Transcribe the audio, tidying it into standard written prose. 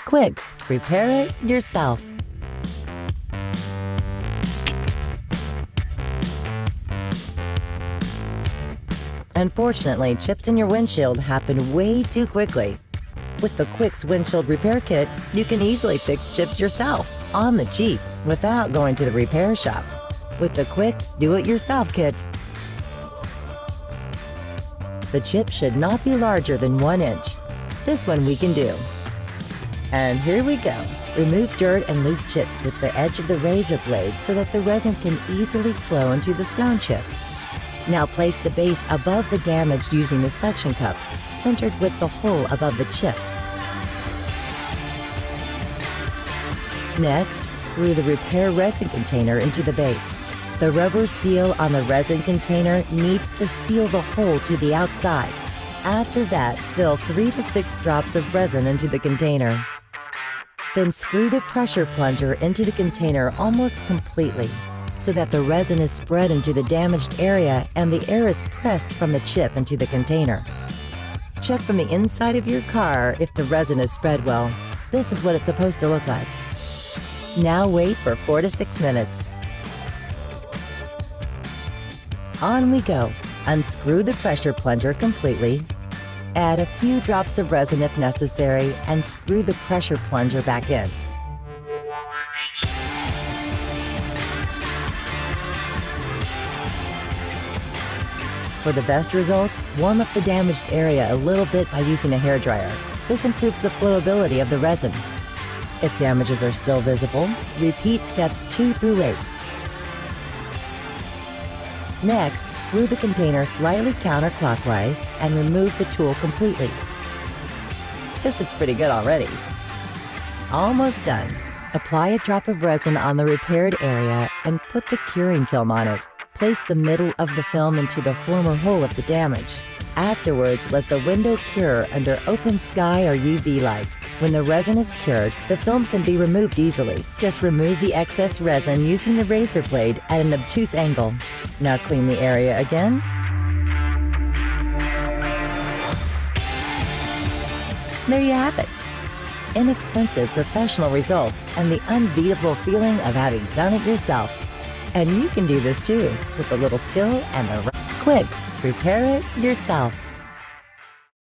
Quixx, repair it yourself. Unfortunately, chips in your windshield happen way too quickly. With the Quixx Windshield Repair Kit, you can easily fix chips yourself on the cheap without going to the repair shop. With the Quixx Do-It-Yourself Kit, the chip should not be larger than 1 inch. This one we can do. And here we go. Remove dirt and loose chips with the edge of the razor blade so that the resin can easily flow into the stone chip. Now place the base above the damage using the suction cups, centered with the hole above the chip. Next, screw the repair resin container into the base. The rubber seal on the resin container needs to seal the hole to the outside. After that, fill 3 to 6 drops of resin into the container. Then screw the pressure plunger into the container almost completely, so that the resin is spread into the damaged area and the air is pressed from the chip into the container. Check from the inside of your car if the resin is spread well. This is what it's supposed to look like. Now wait for 4 to 6 minutes. On we go. Unscrew the pressure plunger completely. Add a few drops of resin if necessary and screw the pressure plunger back in. For the best result, warm up the damaged area a little bit by using a hairdryer. This improves the flowability of the resin. If damages are still visible, repeat steps 2 through 8. Next, screw the container slightly counterclockwise and remove the tool completely. This looks pretty good already. Almost done. Apply a drop of resin on the repaired area and put the curing film on it. Place the middle of the film into the former hole of the damage. Afterwards, let the window cure under open sky or UV light. When the resin is cured, the film can be removed easily. Just remove the excess resin using the razor blade at an obtuse angle. Now clean the area again. There you have it. Inexpensive professional results and the unbeatable feeling of having done it yourself. And you can do this too, with a little skill and the Quixx, repair it yourself.